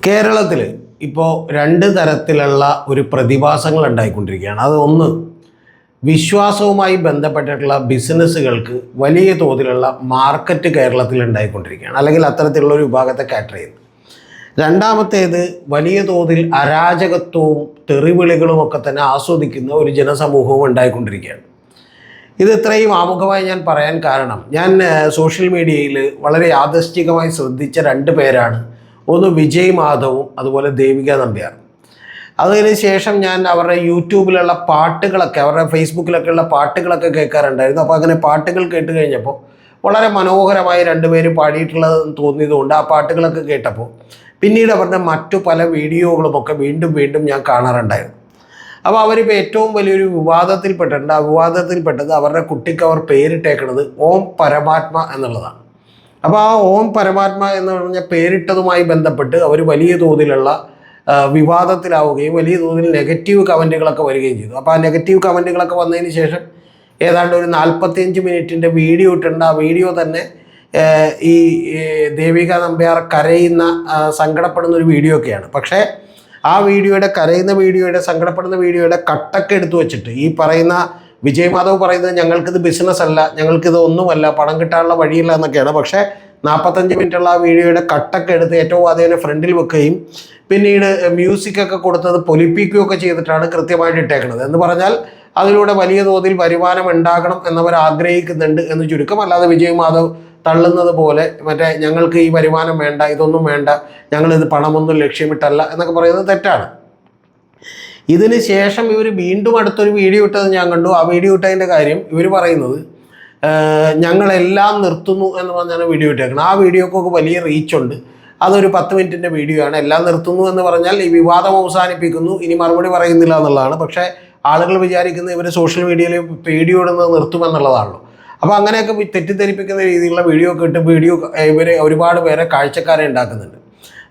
കേരളത്തിൽ ഇപ്പോൾ രണ്ട് തരത്തിലുള്ള ഒരു പ്രതിഭാസങ്ങൾ ഉണ്ടായിക്കൊണ്ടിരിക്കുകയാണ്. അത് ഒന്ന്, വിശ്വാസവുമായി ബന്ധപ്പെട്ടിട്ടുള്ള ബിസിനസ്സുകൾക്ക് വലിയ തോതിലുള്ള മാർക്കറ്റ് കേരളത്തിൽ ഉണ്ടായിക്കൊണ്ടിരിക്കുകയാണ്, അല്ലെങ്കിൽ അത്തരത്തിലുള്ള ഒരു വിഭാഗത്തെ കാറ്റർ ചെയ്യുന്നു. രണ്ടാമത്തേത്, വലിയ തോതിൽ അരാജകത്വവും തെറിവിളികളും ഒക്കെ തന്നെ ആസ്വദിക്കുന്ന ഒരു ജനസമൂഹവും ഉണ്ടായിക്കൊണ്ടിരിക്കുകയാണ്. ഇത് ഇത്രയും ആമുഖമായി ഞാൻ പറയാൻ കാരണം, ഞാൻ സോഷ്യൽ മീഡിയയിൽ വളരെ യാദൃശ്ചികമായി ശ്രദ്ധിച്ച രണ്ട് പേരാണ്. ഒന്ന് വിജയ് മാധവും അതുപോലെ ദേവിക നമ്പ്യാർ. അതിന് ശേഷം ഞാൻ അവരുടെ യൂട്യൂബിലുള്ള പാട്ടുകളൊക്കെ, അവരുടെ ഫേസ്ബുക്കിലൊക്കെയുള്ള പാട്ടുകളൊക്കെ കേൾക്കാറുണ്ടായിരുന്നു. അപ്പോൾ അങ്ങനെ പാട്ടുകൾ കേട്ട് കഴിഞ്ഞപ്പോൾ വളരെ മനോഹരമായി രണ്ടുപേരും പാടിയിട്ടുള്ളതെന്ന് തോന്നിയതുകൊണ്ട് ആ പാട്ടുകളൊക്കെ കേട്ടപ്പോൾ പിന്നീട് അവരുടെ മറ്റു പല വീഡിയോകളുമൊക്കെ വീണ്ടും വീണ്ടും ഞാൻ കാണാറുണ്ടായിരുന്നു. അപ്പോൾ അവരിപ്പോൾ ഏറ്റവും വലിയൊരു വിവാദത്തിൽപ്പെട്ടിട്ടുണ്ട്. ആ വിവാദത്തിൽപ്പെട്ടത് അവരുടെ കുട്ടിക്ക് അവർ പേരിട്ടേക്കുന്നത് ഓം പരമാത്മ എന്നുള്ളതാണ്. അപ്പോൾ ആ ഓം പരമാത്മ എന്ന് പറഞ്ഞ പേരിട്ടതുമായി ബന്ധപ്പെട്ട് അവർ വലിയ തോതിലുള്ള വിവാദത്തിലാവുകയും വലിയ തോതിൽ നെഗറ്റീവ് കമൻറ്റുകളൊക്കെ വരികയും ചെയ്തു. അപ്പോൾ ആ നെഗറ്റീവ് കമൻറ്റുകളൊക്കെ വന്നതിന് ശേഷം ഏതാണ്ട് ഒരു 45 മിനിറ്റിൻ്റെ വീഡിയോ ഇട്ടുണ്ട്. ആ വീഡിയോ തന്നെ ഈ ദേവിക നമ്പ്യാർ കരയുന്ന സങ്കടപ്പെടുന്ന ഒരു വീഡിയോ ഒക്കെയാണ്. പക്ഷേ ആ വീഡിയോയുടെ കരയുന്ന വീഡിയോയുടെ സങ്കടപ്പെടുന്ന വീഡിയോയുടെ കട്ടൊക്കെ എടുത്തു വെച്ചിട്ട് ഈ പറയുന്ന വിജയ് മാധവ് പറയുന്നത് ഞങ്ങൾക്കിത് ബിസിനസ് അല്ല, ഞങ്ങൾക്കിത് ഒന്നുമല്ല, പണം കിട്ടാനുള്ള വഴിയില്ല എന്നൊക്കെയാണ്. പക്ഷേ 45 മിനിറ്റുള്ള ആ വീഡിയോയുടെ കട്ടൊക്കെ എടുത്ത് ഏറ്റവും ആദ്യം ഫ്രണ്ടിൽ വെക്കുകയും പിന്നീട് മ്യൂസിക്കൊക്കെ കൊടുത്തത് പൊലിപ്പിക്കുകയൊക്കെ ചെയ്തിട്ടാണ് കൃത്യമായിട്ട് ഇട്ടേക്കുന്നത്. എന്ന് പറഞ്ഞാൽ അതിലൂടെ വലിയ തോതിൽ വരുമാനം ഉണ്ടാകണം എന്നവർ ആഗ്രഹിക്കുന്നുണ്ട് എന്ന് ചുരുക്കം. അല്ലാതെ വിജയ് മാധവ് തള്ളുന്നത് പോലെ മറ്റേ ഞങ്ങൾക്ക് ഈ വരുമാനം വേണ്ട, ഇതൊന്നും വേണ്ട, ഞങ്ങളിത് പണമൊന്നും ലക്ഷ്യമിട്ടല്ല എന്നൊക്കെ പറയുന്നത് തെറ്റാണ്. ഇതിന് ശേഷം ഇവർ വീണ്ടും അടുത്തൊരു വീഡിയോ ഇട്ടത് ഞാൻ കണ്ടു. ആ വീഡിയോ ഇട്ടതിൻ്റെ കാര്യം ഇവർ പറയുന്നത് ഞങ്ങളെല്ലാം നിർത്തുന്നു എന്ന് പറഞ്ഞാണ് വീഡിയോ ഇട്ടേക്കുന്നത്. ആ വീഡിയോക്കൊക്കെ വലിയ റീച്ചുണ്ട്. അതൊരു 10 മിനിറ്റിൻ്റെ വീഡിയോ ആണ്. എല്ലാം നിർത്തുന്നു എന്ന് പറഞ്ഞാൽ ഈ വിവാദം അവസാനിപ്പിക്കുന്നു, ഇനി മറുപടി പറയുന്നില്ല എന്നുള്ളതാണ്. പക്ഷേ ആളുകൾ വിചാരിക്കുന്നത് ഇവർ സോഷ്യൽ മീഡിയയിൽ വീഡിയോ ഇടുന്നത് നിർത്തുമെന്നുള്ളതാണല്ലോ. അപ്പോൾ അങ്ങനെയൊക്കെ തെറ്റിദ്ധരിപ്പിക്കുന്ന രീതിയിലുള്ള വീഡിയോ ഒക്കെ ഇട്ട് ഇവർ ഒരുപാട് പേരെ കാഴ്ചക്കാരെ ഉണ്ടാക്കുന്നുണ്ട്.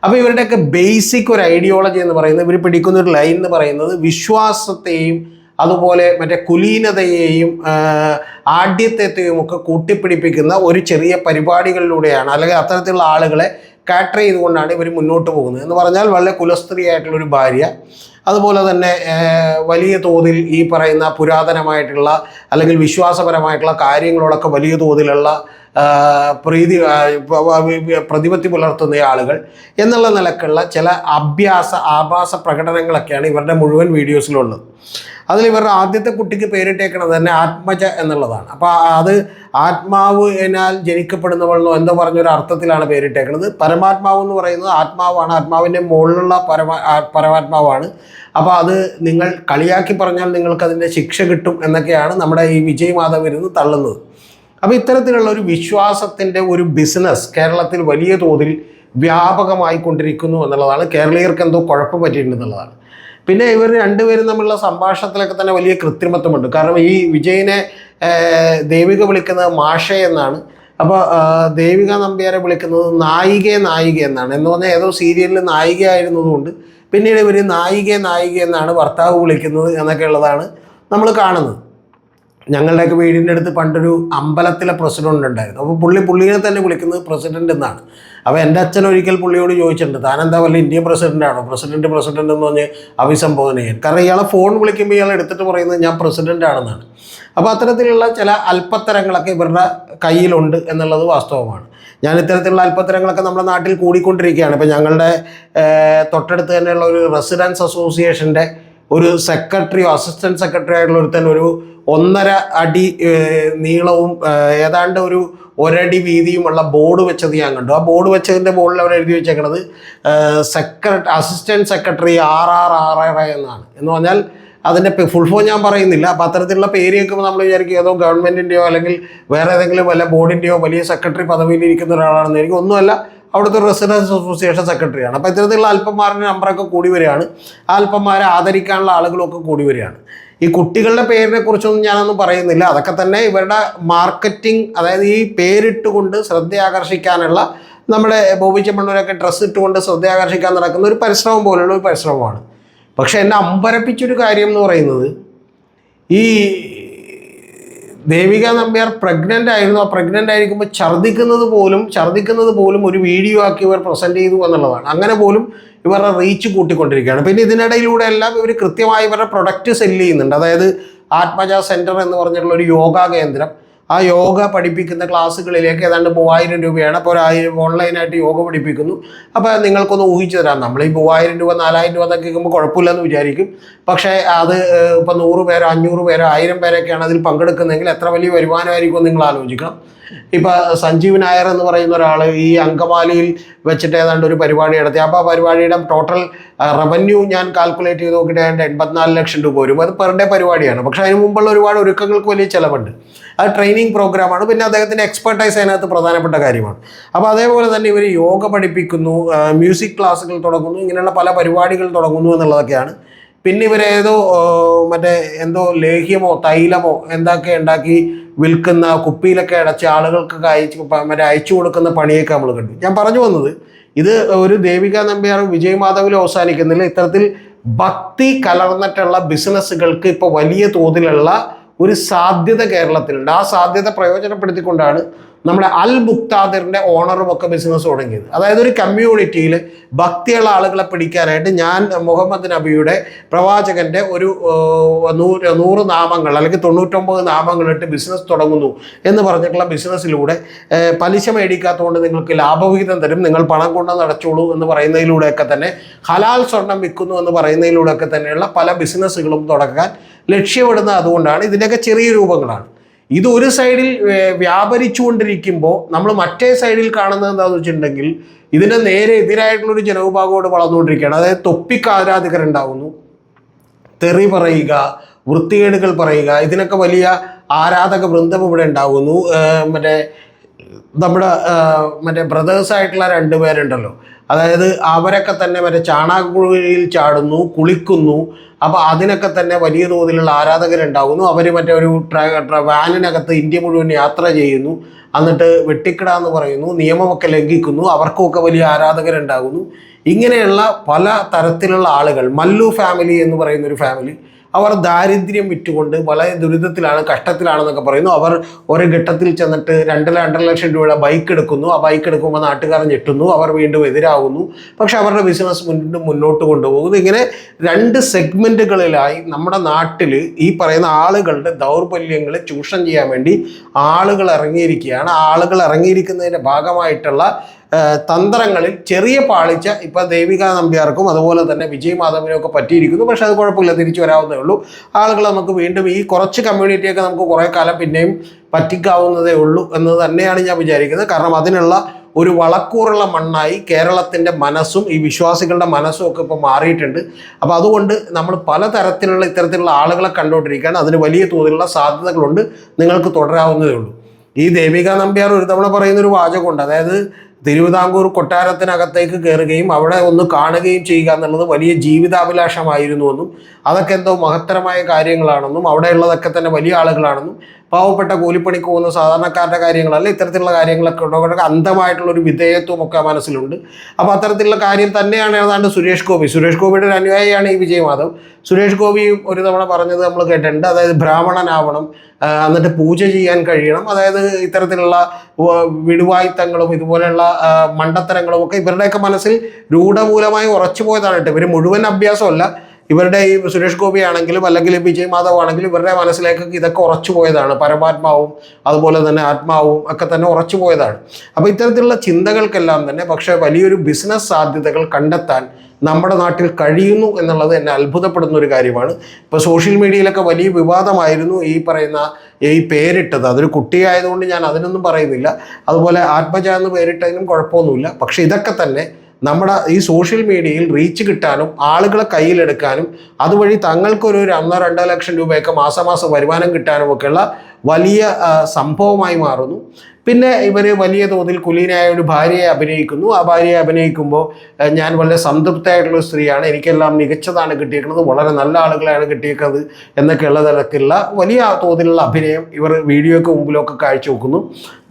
അപ്പോൾ ഇവരുടെയൊക്കെ ബേസിക് ഒരു ഐഡിയോളജി എന്ന് പറയുന്നത്, ഇവർ പിടിക്കുന്ന ഒരു ലൈൻ എന്ന് പറയുന്നത് വിശ്വാസത്തെയും അതുപോലെ മറ്റേ കുലീനതയെയും ആഢ്യത്വത്തെയും ഒക്കെ കൂട്ടിപ്പിടിപ്പിക്കുന്ന ഒരു ചെറിയ പരിപാടികളിലൂടെയാണ്, അല്ലെങ്കിൽ അത്തരത്തിലുള്ള ആളുകളെ കാറ്റർ ചെയ്തുകൊണ്ടാണ് ഇവർ മുന്നോട്ട് പോകുന്നത്. എന്ന് പറഞ്ഞാൽ വളരെ കുലസ്ത്രീയായിട്ടുള്ളൊരു ഭാര്യ, അതുപോലെ തന്നെ വലിയ തോതിൽ ഈ പറയുന്ന പുരാതനമായിട്ടുള്ള അല്ലെങ്കിൽ വിശ്വാസപരമായിട്ടുള്ള കാര്യങ്ങളോടൊക്കെ വലിയ തോതിലുള്ള പ്രതിപത്തി പുലർത്തുന്ന ആളുകൾ എന്നുള്ള നിലക്കുള്ള ചില ആഭാസ പ്രകടനങ്ങളൊക്കെയാണ് ഇവരുടെ മുഴുവൻ വീഡിയോസിലുള്ളത്. അതിൽ ഇവരുടെ ആദ്യത്തെ കുട്ടിക്ക് പേരിട്ടേക്കുന്നത് തന്നെ ആത്മജ എന്നുള്ളതാണ്. അപ്പോൾ അത് ആത്മാവ് എന്നാൽ ജനിക്കപ്പെടുന്നവളെന്നോ എന്തോ പറഞ്ഞൊരു അർത്ഥത്തിലാണ് പേരിട്ടേക്കുന്നത്. പരമാത്മാവ് എന്ന് പറയുന്നത് ആത്മാവാണ്, ആത്മാവിൻ്റെ മുകളിലുള്ള പരമാത്മാവാണ്. അപ്പോൾ അത് നിങ്ങൾ കളിയാക്കി പറഞ്ഞാൽ നിങ്ങൾക്കതിൻ്റെ ശിക്ഷ കിട്ടും എന്നൊക്കെയാണ് നമ്മുടെ ഈ വിജയ് മാധവ് ഇരുന്ന് തള്ളുന്നത്. അപ്പോൾ ഇത്തരത്തിലുള്ള ഒരു വിശ്വാസത്തിൻ്റെ ഒരു ബിസിനസ് കേരളത്തിൽ വലിയ തോതിൽ വ്യാപകമായി കൊണ്ടിരിക്കുന്നു എന്നുള്ളതാണ്. കേരളീയർക്ക് എന്തോ കുഴപ്പം പറ്റിയിട്ടുണ്ടെന്നുള്ളതാണ്. പിന്നെ ഇവർ രണ്ടുപേരും തമ്മിലുള്ള സംഭാഷണത്തിലൊക്കെ തന്നെ വലിയ കൃത്രിമത്വമുണ്ട്. കാരണം ഈ വിജയിനെ ദേവിക വിളിക്കുന്നത് മാഷ എന്നാണ്. അപ്പോൾ ദേവിക നമ്പ്യാരെ വിളിക്കുന്നത് നായിക എന്നാണ്. എന്ന് പറഞ്ഞാൽ ഏതോ സീരിയലിൽ നായിക ആയിരുന്നതുകൊണ്ട് പിന്നീട് ഇവർ നായിക എന്നാണ് ഭർത്താവ് വിളിക്കുന്നത് എന്നൊക്കെ ഉള്ളതാണ് നമ്മൾ കാണുന്നത്. ഞങ്ങളുടെയൊക്കെ വീടിൻ്റെ അടുത്ത് പണ്ടൊരു അമ്പലത്തിലെ പ്രസിഡന്റ് ഉണ്ടായിരുന്നു. അപ്പോൾ പുള്ളിയെ തന്നെ വിളിക്കുന്നത് പ്രസിഡന്റ് എന്നാണ്. അപ്പോൾ എൻ്റെ അച്ഛൻ ഒരിക്കൽ പുള്ളിയോട് ചോദിച്ചിട്ടുണ്ട്, താനെന്താ വല്ല ഇന്ത്യൻ പ്രസിഡൻ്റാണോ, പ്രസിഡന്റ് എന്ന് പറഞ്ഞ് അഭിസംബോധന ചെയ്യാൻ. കാരണം ഇയാളെ ഫോൺ വിളിക്കുമ്പോൾ ഇയാൾ എടുത്തിട്ട് പറയുന്നത് ഞാൻ പ്രസിഡന്റ് ആണെന്നാണ്. അപ്പോൾ അത്തരത്തിലുള്ള ചില അല്പത്തരങ്ങളൊക്കെ ഇവരുടെ കയ്യിലുണ്ട് എന്നുള്ളത് വാസ്തവമാണ്. ഞാൻ ഇത്തരത്തിലുള്ള അല്പത്തരങ്ങളൊക്കെ നമ്മുടെ നാട്ടിൽ കൂടിക്കൊണ്ടിരിക്കുകയാണ്. ഇപ്പോൾ ഞങ്ങളുടെ തൊട്ടടുത്ത് തന്നെയുള്ള ഒരു റെസിഡൻസ് അസോസിയേഷൻ്റെ ഒരു സെക്രട്ടറിയോ അസിസ്റ്റൻറ്റ് സെക്രട്ടറി ആയിട്ടുള്ള ഒരുത്തൻ ഒരു 1.5 അടി നീളവും ഏതാണ്ട് ഒരു 1 അടി വീതിയുമുള്ള ബോർഡ് വെച്ചത് ഞാൻ കണ്ടു. ആ ബോർഡ് വെച്ചതിൻ്റെ ബോർഡിൽ അവർ എഴുതി വെച്ചേക്കുന്നത് അസിസ്റ്റൻറ്റ് സെക്രട്ടറി RR എന്നാണ്. എന്ന് പറഞ്ഞാൽ അതിൻ്റെ ഫുൾ ഫോം ഞാൻ പറയുന്നില്ല. അപ്പോൾ അത്തരത്തിലുള്ള പേര് കേൾക്കുമ്പോൾ നമ്മൾ വിചാരിക്കും ഏതോ ഗവൺമെൻറ്റിൻ്റെയോ അല്ലെങ്കിൽ വേറെ ഏതെങ്കിലും വല്ല ബോർഡിൻ്റെയോ വലിയ സെക്രട്ടറി പദവിയിലിരിക്കുന്ന ഒരാളാണെന്ന്. എനിക്ക് ഒന്നുമല്ല, അവിടുത്തെ റെസിഡൻസ് അസോസിയേഷൻ സെക്രട്ടറിയാണ്. അപ്പോൾ ഇത്തരത്തിലുള്ള അല്പന്മാരുടെ നമ്പറൊക്കെ കൂടി വരികയാണ്. ആ അല്പന്മാരെ ആദരിക്കാനുള്ള ആളുകളൊക്കെ കൂടി വരികയാണ്. ഈ കുട്ടികളുടെ പേരിനെ കുറിച്ചൊന്നും ഞാനൊന്നും പറയുന്നില്ല. അതൊക്കെ തന്നെ ഇവരുടെ മാർക്കറ്റിംഗ്, അതായത് ഈ പേരിട്ടുകൊണ്ട് ശ്രദ്ധ ആകർഷിക്കാനുള്ള, നമ്മുടെ ബോബി ചെമ്മണ്ണൂരൊക്കെ ഡ്രസ്സ് ഇട്ടുകൊണ്ട് ശ്രദ്ധ ആകർഷിക്കാൻ നടക്കുന്ന ഒരു പരിശ്രമം പോലുള്ള ഒരു പരിശ്രമമാണ്. പക്ഷേ എന്നെ അമ്പരപ്പിച്ചൊരു കാര്യം എന്ന് പറയുന്നത്, ഈ ദേവിക നമ്പ്യാർ പ്രഗ്നൻ്റ് ആയിരുന്നു. ആ പ്രഗ്നൻ്റ് ആയിരിക്കുമ്പോൾ ഛർദ്ദിക്കുന്നത് പോലും ഒരു വീഡിയോ ആക്കി ഇവർ പ്രസൻറ്റ് ചെയ്തു എന്നുള്ളതാണ്. അങ്ങനെ പോലും ഇവരുടെ റീച്ച് കൂട്ടിക്കൊണ്ടിരിക്കുകയാണ്. പിന്നെ ഇതിനിടയിലൂടെ എല്ലാം ഇവർ കൃത്യമായി ഇവരുടെ പ്രൊഡക്റ്റ് സെല്ല് ചെയ്യുന്നുണ്ട്. അതായത് ആത്മജ സെൻറ്റർ എന്ന് പറഞ്ഞിട്ടുള്ള ഒരു യോഗാ കേന്ദ്രം, ആ യോഗ പഠിപ്പിക്കുന്ന ക്ലാസ്സുകളിലേക്ക് ഏതാണ്ട് 3000 രൂപയാണ്. അപ്പോൾ 1000 ഓൺലൈനായിട്ട് യോഗ പഠിപ്പിക്കുന്നു. അപ്പോൾ നിങ്ങൾക്കൊന്ന് ഊഹിച്ചു തരാം, നമ്മൾ ഈ 3000 രൂപ 4000 രൂപ എന്നൊക്കെ കേൾക്കുമ്പോൾ കുഴപ്പമില്ലെന്ന് വിചാരിക്കും. പക്ഷേ അത് ഇപ്പോൾ 100 പേരോ 500 പേരോ 1000 പേരൊക്കെയാണ് അതിൽ പങ്കെടുക്കുന്നതെങ്കിൽ എത്ര വലിയ വരുമാനമായിരിക്കും നിങ്ങൾ ആലോചിക്കണം. ഇപ്പോൾ സഞ്ജീവ് നായർ എന്ന് പറയുന്ന ഒരാൾ ഈ അങ്കമാലിയിൽ വെച്ചിട്ട് ഏതാണ്ട് ഒരു പരിപാടി നടത്തി. അപ്പോൾ ആ പരിപാടിയുടെ ടോട്ടൽ റവന്യൂ ഞാൻ കാൽക്കുലേറ്റ് ചെയ്ത് നോക്കിയിട്ട് ഏതാണ്ട് 84 ലക്ഷം രൂപ വരും. അത് പെർ ഡേ പരിപാടിയാണ്. പക്ഷേ അതിന് മുമ്പുള്ള ഒരുപാട് ഒരുക്കങ്ങൾക്ക് വലിയ ചിലവുണ്ട്. അത് ട്രെയിനിങ് പ്രോഗ്രാമാണ്. പിന്നെ അദ്ദേഹത്തിൻ്റെ എക്സ്പെർട്ടൈസ് അതിനകത്ത് പ്രധാനപ്പെട്ട കാര്യമാണ്. അപ്പോൾ അതേപോലെ തന്നെ ഇവർ യോഗ പഠിപ്പിക്കുന്നു, മ്യൂസിക് ക്ലാസ്സുകൾ തുടങ്ങുന്നു, ഇങ്ങനെയുള്ള പല പരിപാടികൾ തുടങ്ങുന്നു എന്നുള്ളതൊക്കെയാണ്. പിന്നെ ഇവരേതോ എന്തോ ലേഹ്യമോ തൈലമോ എന്തൊക്കെ ഉണ്ടാക്കി വിൽക്കുന്ന, കുപ്പിയിലൊക്കെ അടച്ച് ആളുകൾക്കൊക്കെ അയച്ചു കൊടുക്കുന്ന പണിയൊക്കെ നമ്മൾ കണ്ടു. ഞാൻ പറഞ്ഞു വന്നത്, ഇത് ഒരു ദേവിക നമ്പ്യാർ വിജയ് മാധവിൽ അവസാനിക്കുന്നില്ല. ഇത്തരത്തിൽ ഭക്തി കലർന്നിട്ടുള്ള ബിസിനസ്സുകൾക്ക് ഇപ്പോൾ വലിയ തോതിലുള്ള ഒരു സാധ്യത കേരളത്തിലുണ്ട്. ആ സാധ്യത പ്രയോജനപ്പെടുത്തിക്കൊണ്ടാണ് നമ്മുടെ അൽ മുക്താദിറിൻ്റെ ഓണറും ഒക്കെ ബിസിനസ് തുടങ്ങിയത്. അതായത് ഒരു കമ്മ്യൂണിറ്റിയിൽ ഭക്തിയുള്ള ആളുകളെ പിടിക്കാനായിട്ട് ഞാൻ മുഹമ്മദ് നബിയുടെ പ്രവാചകൻ്റെ ഒരു 100 നാമങ്ങൾ അല്ലെങ്കിൽ 99 നാമങ്ങളിട്ട് ബിസിനസ് തുടങ്ങുന്നു എന്ന് പറഞ്ഞിട്ടുള്ള ബിസിനസ്സിലൂടെ പലിശ മേടിക്കാത്തതുകൊണ്ട് നിങ്ങൾക്ക് ലാഭവിഹിതം തരും, നിങ്ങൾ പണം കൊണ്ടുവന്ന് അടച്ചോളൂ എന്ന് പറയുന്നതിലൂടെയൊക്കെ തന്നെ, ഹലാൽ സ്വർണം വിൽക്കുന്നു എന്ന് പറയുന്നതിലൂടെയൊക്കെ തന്നെയുള്ള പല ബിസിനസ്സുകളും തുടങ്ങാൻ ലക്ഷ്യമിടുന്നത് അതുകൊണ്ടാണ്. ഇതിൻ്റെയൊക്കെ ചെറിയ രൂപങ്ങളാണ്. ഇത് ഒരു സൈഡിൽ വ്യാപരിച്ചുകൊണ്ടിരിക്കുമ്പോൾ നമ്മൾ മറ്റേ സൈഡിൽ കാണുന്നത് എന്താണെന്ന് വെച്ചിട്ടുണ്ടെങ്കിൽ ഇതിൻ്റെ നേരെ എതിരായിട്ടുള്ളൊരു ജനവിഭാഗത്തോട് വളർന്നുകൊണ്ടിരിക്കുകയാണ്. അതായത് തൊപ്പിക്ക് ആരാധകരുണ്ടാവുന്നു, തെറി പറയുക, വൃത്തികേടുകൾ പറയുക, ഇതിനൊക്കെ വലിയ ആരാധക വൃന്ദം ഇവിടെ ഉണ്ടാകുന്നു. നമ്മുടെ ബ്രദേഴ്സായിട്ടുള്ള 2 പേരുണ്ടല്ലോ, അതായത് അവരൊക്കെ തന്നെ ചാണകക്കുഴിയിൽ ചാടുന്നു, കുളിക്കുന്നു. അപ്പോൾ അതിനൊക്കെ തന്നെ വലിയ തോതിലുള്ള ആരാധകരുണ്ടാകുന്നു. അവർ ഒരു വാനിനകത്ത് ഇന്ത്യ മുഴുവൻ യാത്ര ചെയ്യുന്നു, എന്നിട്ട് വെട്ടിക്കിട എന്ന് പറയുന്നു, നിയമമൊക്കെ ലംഘിക്കുന്നു, അവർക്കുമൊക്കെ വലിയ ആരാധകരുണ്ടാകുന്നു. ഇങ്ങനെയുള്ള പല തരത്തിലുള്ള ആളുകൾ, മല്ലു ഫാമിലി എന്ന് പറയുന്നൊരു ഫാമിലി, അവർ ദാരിദ്ര്യം വിറ്റുകൊണ്ട് വളരെ ദുരിതത്തിലാണ്, കഷ്ടത്തിലാണെന്നൊക്കെ പറയുന്നു. അവർ ഒരു ഘട്ടത്തിൽ ചെന്നിട്ട് 2.5 ലക്ഷം രൂപയുടെ ബൈക്ക് എടുക്കുന്നു. ആ ബൈക്ക് എടുക്കുമ്പോൾ നാട്ടുകാർ ഞെട്ടുന്നു, അവർ വീണ്ടും എതിരാകുന്നു. പക്ഷെ അവരുടെ ബിസിനസ് മുന്നോട്ട് കൊണ്ടുപോകുന്നു. ഇങ്ങനെ 2 സെഗ്മെൻറ്റുകളിലായി നമ്മുടെ നാട്ടിൽ ഈ പറയുന്ന ആളുകളുടെ ദൗർബല്യങ്ങളെ ചൂഷണം ചെയ്യാൻ വേണ്ടി ആളുകൾ ഇറങ്ങിയിരിക്കുകയാണ്. ആളുകൾ ഇറങ്ങിയിരിക്കുന്നതിൻ്റെ ഭാഗമായിട്ടുള്ള തന്ത്രങ്ങളിൽ ചെറിയ പാളിച്ച ഇപ്പോൾ ദേവിക നമ്പ്യാർക്കും അതുപോലെ തന്നെ വിജയ് മാധവിനും ഒക്കെ പറ്റിയിരിക്കുന്നു. പക്ഷെ അത് കുഴപ്പമില്ല, തിരിച്ചു വരാവുന്നതേ ഉള്ളൂ. ആളുകൾ നമുക്ക് വീണ്ടും ഈ കുറച്ച് കമ്മ്യൂണിറ്റിയൊക്കെ നമുക്ക് കുറേ കാലം പിന്നെയും പറ്റിക്കാവുന്നതേ ഉള്ളൂ എന്ന് തന്നെയാണ് ഞാൻ വിചാരിക്കുന്നത്. കാരണം അതിനുള്ള ഒരു വളക്കൂറുള്ള മണ്ണായി കേരളത്തിൻ്റെ മനസ്സും ഈ വിശ്വാസികളുടെ മനസ്സും ഒക്കെ ഇപ്പോൾ മാറിയിട്ടുണ്ട്. അപ്പോൾ അതുകൊണ്ട് നമ്മൾ പലതരത്തിലുള്ള ഇത്തരത്തിലുള്ള ആളുകളെ കണ്ടുകൊണ്ടിരിക്കുകയാണ്. അതിന് വലിയ തോതിലുള്ള സാധ്യതകളുണ്ട്. നിങ്ങൾക്ക് തുടരാവുന്നതേ ഉള്ളൂ. ഈ ദേവിക നമ്പ്യാർ ഒരു തവണ പറയുന്നൊരു വാചകമുണ്ട്, അതായത് തിരുവിതാംകൂർ കൊട്ടാരത്തിനകത്തേക്ക് കയറുകയും അവിടെ ഒന്ന് കാണുകയും ചെയ്യുക എന്നുള്ളത് വലിയ ജീവിതാഭിലാഷമായിരുന്നുവെന്നും അതൊക്കെ എന്തോ മഹത്തരമായ കാര്യങ്ങളാണെന്നും അവിടെയുള്ളതൊക്കെ തന്നെ വലിയ ആളുകളാണെന്നും പാവപ്പെട്ട കൂലിപ്പണിക്ക് പോകുന്ന സാധാരണക്കാരുടെ കാര്യങ്ങളല്ല, ഇത്തരത്തിലുള്ള കാര്യങ്ങളൊക്കെ ഉണ്ടോ അന്ധമായിട്ടുള്ളൊരു വിധേയത്വം ഒക്കെ മനസ്സിലുണ്ട്. അപ്പോൾ അത്തരത്തിലുള്ള കാര്യം തന്നെയാണ് ഏതാണ്ട് സുരേഷ് ഗോപിയുടെ ഒരു അനുയായിയാണ് ഈ വിജയ് മാധവ്. സുരേഷ് ഗോപിയും ഒരു തവണ പറഞ്ഞത് നമ്മൾ കേട്ടിട്ടുണ്ട്, അതായത് ബ്രാഹ്മണനാവണം, എന്നിട്ട് പൂജ ചെയ്യാൻ കഴിയണം. അതായത് ഇത്തരത്തിലുള്ള വിടുവായുത്തങ്ങളും ഇതുപോലെയുള്ള മണ്ടത്തരങ്ങളും ഒക്കെ ഇവരുടെയൊക്കെ മനസ്സിൽ രൂഢമൂലമായി ഉറച്ചു പോയതാണ് കേട്ടോ. ഇവർ മുഴുവൻ അഭ്യാസമല്ല, ഇവരുടെ ഈ സുരേഷ് ഗോപി ആണെങ്കിലും അല്ലെങ്കിൽ വിജയ് മാധവ് ആണെങ്കിലും ഇവരുടെ മനസ്സിലേക്ക് ഇതൊക്കെ ഉറച്ചു പോയതാണ്. പരമാത്മാവും അതുപോലെ തന്നെ ആത്മാവും ഒക്കെ തന്നെ ഉറച്ചു പോയതാണ്. അപ്പോൾ ഇത്തരത്തിലുള്ള ചിന്തകൾക്കെല്ലാം തന്നെ പക്ഷേ വലിയൊരു ബിസിനസ് സാധ്യതകൾ കണ്ടെത്താൻ നമ്മുടെ നാട്ടിൽ കഴിയുന്നു എന്നുള്ളത് എന്നെ അത്ഭുതപ്പെടുന്ന ഒരു കാര്യമാണ്. ഇപ്പോൾ സോഷ്യൽ മീഡിയയിലൊക്കെ വലിയ വിവാദമായിരുന്നു ഈ പറയുന്ന ഈ പേരിട്ടത്. അതൊരു കുട്ടിയായതുകൊണ്ട് ഞാൻ അതിനൊന്നും പറയുന്നില്ല. അതുപോലെ ആത്മജ എന്ന് പേരിട്ടതിനും കുഴപ്പമൊന്നുമില്ല. പക്ഷേ ഇതൊക്കെ തന്നെ നമ്മുടെ ഈ സോഷ്യൽ മീഡിയയിൽ റീച്ച് കിട്ടാനും ആളുകളെ കയ്യിലെടുക്കാനും അതുവഴി തങ്ങൾക്കൊരു 1-2 ലക്ഷം രൂപയൊക്കെ മാസം വരുമാനം കിട്ടാനും ഒക്കെയുള്ള വലിയ സംഭവമായി മാറുന്നു. പിന്നെ ഇവർ വലിയ തോതിൽ കുലീനായ ഒരു ഭാര്യയെ അഭിനയിക്കുന്നു. ആ ഭാര്യയെ അഭിനയിക്കുമ്പോൾ ഞാൻ വളരെ സംതൃപ്തയായിട്ടുള്ള സ്ത്രീയാണ്, എനിക്കെല്ലാം മികച്ചതാണ് കിട്ടിയിരിക്കുന്നത്, വളരെ നല്ല ആളുകളെയാണ് കിട്ടിയിരിക്കുന്നത് എന്നൊക്കെയുള്ള തരത്തിലുള്ള വലിയ തോതിലുള്ള അഭിനയം ഇവർ വീഡിയോയ്ക്ക് മുമ്പിലൊക്കെ കാഴ്ചവെക്കുന്നു.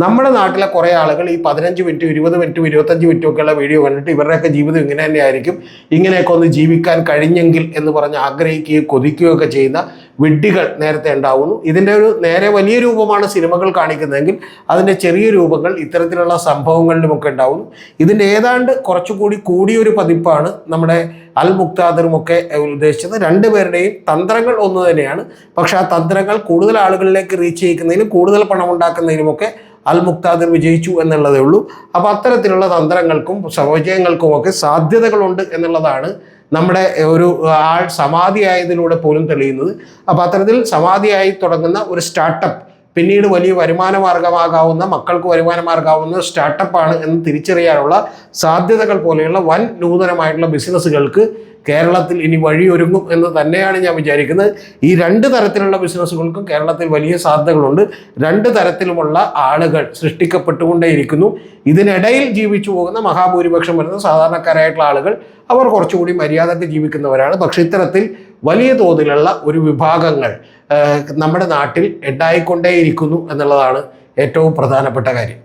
നമ്മുടെ നാട്ടിലെ കുറേ ആളുകൾ ഈ 15 മിനിറ്റും 20 മിനിറ്റും 25 മിനിറ്റും ഒക്കെയുള്ള വീഡിയോ കണ്ടിട്ട് ഇവരുടെയൊക്കെ ജീവിതം ഇങ്ങനെ തന്നെയായിരിക്കും, ഇങ്ങനെയൊക്കെ ഒന്ന് ജീവിക്കാൻ കഴിഞ്ഞെങ്കിൽ എന്ന് പറഞ്ഞ് ആഗ്രഹിക്കുകയും കൊതിക്കുകയൊക്കെ ചെയ്യുന്ന വിഡ്ഢികൾ നേരത്തെ ഉണ്ടാവുന്നു. ഇതിൻ്റെ ഒരു നേരെ വലിയ രൂപമാണ് സിനിമകൾ കാണിക്കുന്നതെങ്കിൽ അതിൻ്റെ ചെറിയ രൂപങ്ങൾ ഇത്തരത്തിലുള്ള സംഭവങ്ങളിലുമൊക്കെ ഉണ്ടാവുന്നു. ഇതിൻ്റെ ഏതാണ്ട് കുറച്ചുകൂടി കൂടിയൊരു പതിപ്പാണ് നമ്മുടെ അൽ മുക്താദിറുമൊക്കെ ഉദ്ദേശിച്ചത്. രണ്ടുപേരുടെയും തന്ത്രങ്ങൾ ഒന്ന് തന്നെയാണ്. പക്ഷെ ആ തന്ത്രങ്ങൾ കൂടുതൽ ആളുകളിലേക്ക് റീച്ച് ചെയ്യിക്കുന്നതിനും കൂടുതൽ പണം ഉണ്ടാക്കുന്നതിനുമൊക്കെ അൽ മുക്താദിർ വിജയിച്ചു എന്നുള്ളതേ ഉള്ളൂ. അപ്പോൾ അത്തരത്തിലുള്ള തന്ത്രങ്ങൾക്കും വിജയങ്ങൾക്കുമൊക്കെ സാധ്യതകളുണ്ട് എന്നുള്ളതാണ് നമ്മുടെ ഒരു ആൾ സമാധിയായതിലൂടെ പോലും തെളിയുന്നത്. അപ്പോൾ അത്തരത്തിൽ സമാധിയായി തുടങ്ങുന്ന ഒരു സ്റ്റാർട്ടപ്പ് പിന്നീട് വലിയ വരുമാന മാർഗമാകാവുന്ന, മക്കൾക്ക് വരുമാന മാർഗമാകുന്ന സ്റ്റാർട്ടപ്പാണ് എന്ന് തിരിച്ചറിയാനുള്ള സാധ്യതകൾ പോലെയുള്ള വൻ നൂതനമായിട്ടുള്ള ബിസിനസ്സുകൾക്ക് കേരളത്തിൽ ഇനി വഴിയൊരുങ്ങും എന്ന് തന്നെയാണ് ഞാൻ വിചാരിക്കുന്നത്. ഈ രണ്ട് തരത്തിലുള്ള ബിസിനസ്സുകൾക്കും കേരളത്തിൽ വലിയ സാധ്യതകളുണ്ട്. രണ്ട് തരത്തിലുമുള്ള ആളുകൾ സൃഷ്ടിക്കപ്പെട്ടുകൊണ്ടേയിരിക്കുന്നു. ഇതിനിടയിൽ ജീവിച്ചു പോകുന്ന മഹാഭൂരിപക്ഷം വരുന്ന സാധാരണക്കാരായിട്ടുള്ള ആളുകൾ അവർ കുറച്ചുകൂടി മര്യാദയ്ക്ക് ജീവിക്കുന്നവരാണ്. പക്ഷെ ഇത്തരത്തിൽ വലിയ തോതിലുള്ള ഒരു വിഭാഗങ്ങൾ നമ്മുടെ നാട്ടിൽ ഉണ്ടായിക്കൊണ്ടേയിരിക്കുന്നു എന്നുള്ളതാണ് ഏറ്റവും പ്രധാനപ്പെട്ട കാര്യം.